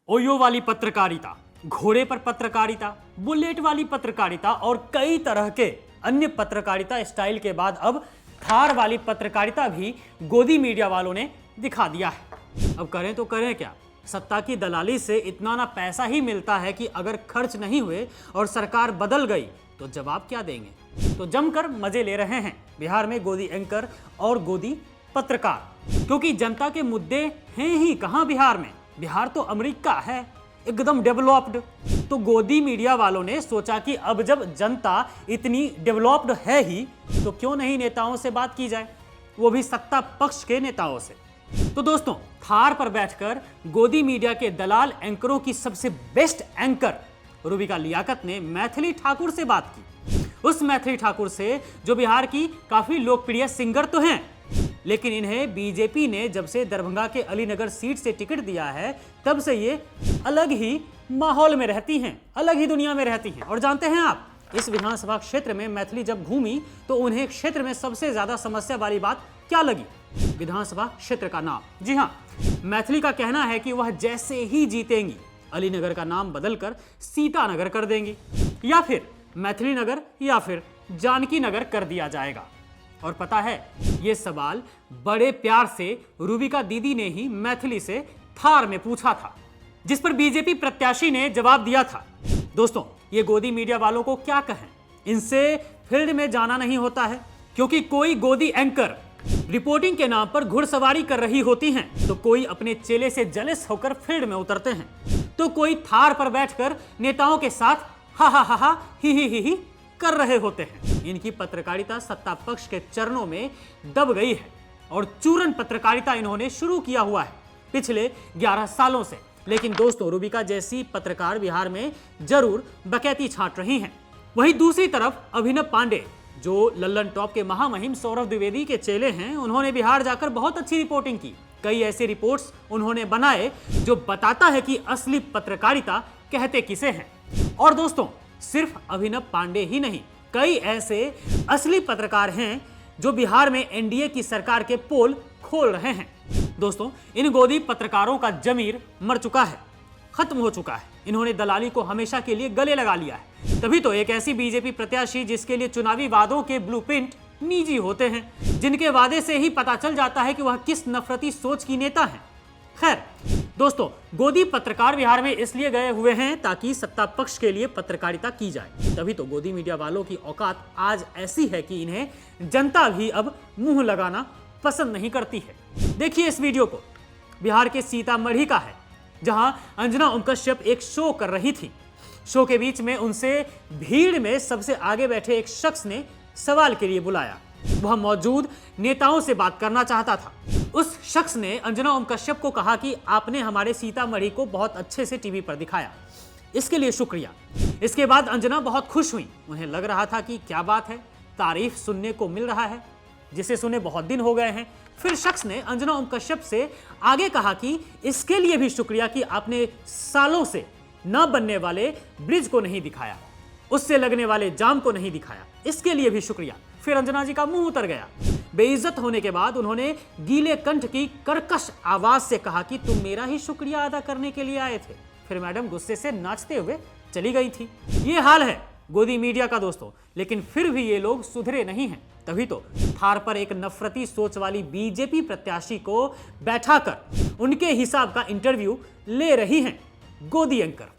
OYO वाली पत्रकारिता, घोड़े पर पत्रकारिता, बुलेट वाली पत्रकारिता और कई तरह के अन्य पत्रकारिता स्टाइल के बाद अब थार वाली पत्रकारिता भी गोदी मीडिया वालों ने दिखा दिया है। अब करें तो करें क्या? सत्ता की दलाली से इतना ना पैसा ही मिलता है कि अगर खर्च नहीं हुए और सरकार बदल गई तो जवाब क्या देंगे? तो जमकर मजे ले रहे हैं बिहार में गोदी एंकर और गोदी पत्रकार, क्योंकि जनता के मुद्दे हैं ही कहां बिहार में। बिहार तो अमेरिका है, एकदम डेवलप्ड। तो गोदी मीडिया वालों ने सोचा कि अब जब जनता इतनी डेवलप्ड है ही तो क्यों नहीं नेताओं से बात की जाए, वो भी सत्ता पक्ष के नेताओं से। तो दोस्तों, थार पर बैठकर गोदी मीडिया के दलाल एंकरों की सबसे बेस्ट एंकर रूबिका लियाकत ने मैथिली ठाकुर से बात की। उस मैथिली ठाकुर से जो बिहार की काफी लोकप्रिय सिंगर तो हैं, लेकिन इन्हें बीजेपी ने जब से दरभंगा के अलीनगर सीट से टिकट दिया है तब से ये अलग ही माहौल में रहती हैं, अलग ही दुनिया में रहती हैं। और जानते हैं आप, इस विधानसभा क्षेत्र में मैथिली जब घूमी तो उन्हें क्षेत्र में सबसे ज्यादा समस्या वाली बात क्या लगी? विधानसभा क्षेत्र का नाम। जी हाँ, मैथिली का कहना है कि वह जैसे ही जीतेंगी अलीनगर का नाम बदलकर सीतानगर कर देंगी, या फिर मैथिली नगर या फिर जानकी नगर कर दिया जाएगा। और पता है, ये सवाल बड़े प्यार से रूबिका दीदी ने ही मैथिली से थार में पूछा था, जिस पर बीजेपी प्रत्याशी ने जवाब दिया था। दोस्तों, ये गोदी मीडिया वालों को क्या कहें, इनसे फील्ड में जाना नहीं होता है, क्योंकि कोई गोदी एंकर रिपोर्टिंग के नाम पर घुड़सवारी कर रही होती हैं, तो कोई अपने चेले से जलेस होकर फील्ड में उतरते हैं, तो कोई थार पर बैठकर नेताओं के साथ हा हा हा हा ही कर रहे होते हैं। इनकी पत्रकारिता सत्ता पक्ष के चरणों में दब गई है और चूरन पत्रकारिता इन्होंने शुरू किया हुआ है पिछले 11 सालों से। लेकिन दोस्तों, रूबिका जैसी पत्रकार बिहार में जरूर डकैती छांट रही हैं। वहीं दूसरी तरफ अभिनव पांडे, जो लल्लन टॉप के महामहिम सौरभ द्विवेदी के चेले हैं, उन्होंने बिहार जाकर बहुत अच्छी रिपोर्टिंग की। कई ऐसे रिपोर्ट्स उन्होंने बनाए जो बताता है कि असली पत्रकारिता कहते किसे हैं। और दोस्तों, सिर्फ अभिनव पांडे ही नहीं, कई ऐसे असली पत्रकार हैं जो बिहार में एनडीए की सरकार के पोल खोल रहे हैं। दोस्तों, इन गोदी पत्रकारों का जमीर मर चुका है, खत्म हो चुका है। इन्होंने दलाली को हमेशा के लिए गले लगा लिया है। तभी तो एक ऐसी बीजेपी प्रत्याशी जिसके लिए चुनावी वादों के ब्लूप्रिंट निजी होते हैं, जिनके वादे से ही पता चल जाता है कि वह किस नफरती सोच की नेता है। खैर दोस्तों, गोदी पत्रकार बिहार में इसलिए गए हुए हैं ताकि सत्ता पक्ष के लिए पत्रकारिता की जाए। तभी तो गोदी मीडिया वालों की औकात आज ऐसी है कि इन्हें जनता भी अब मुंह लगाना पसंद नहीं करती है। देखिए इस वीडियो को, बिहार के सीतामढ़ी का है, जहां अंजना ओम कश्यप एक शो कर रही थी। शो के बीच में उनसे भीड़ में सबसे आगे बैठे एक शख्स ने सवाल के लिए बुलाया। वह मौजूद नेताओं से बात करना चाहता था। उस शख्स ने अंजना ओम कश्यप को कहा कि आपने हमारे सीतामढ़ी को बहुत अच्छे से टीवी पर दिखाया, इसके लिए शुक्रिया। इसके बाद अंजना बहुत खुश हुई। उन्हें लग रहा था कि क्या बात है, तारीफ सुनने को मिल रहा है जिसे सुने बहुत दिन हो गए हैं। फिर शख्स ने अंजना ओम कश्यप से आगे कहा कि इसके लिए भी शुक्रिया कि आपने सालों से न बनने वाले ब्रिज को नहीं दिखाया, उससे लगने वाले जाम को नहीं दिखाया, इसके लिए भी शुक्रिया। फिर अंजना जी का मुंह उतर गया। बेइज्जत होने के बाद उन्होंने गीले कंठ की कर्कश आवाज से कहा कि तुम मेरा ही शुक्रिया अदा करने के लिए आए थे। फिर मैडम गुस्से से नाचते हुए चली गई थी। ये हाल है गोदी मीडिया का दोस्तों, लेकिन फिर भी ये लोग सुधरे नहीं हैं। तभी तो थार पर एक नफरती सोच वाली बीजेपी प्रत्याशी को बैठाकर उनके हिसाब का इंटरव्यू ले रही हैं गोदी एंकर।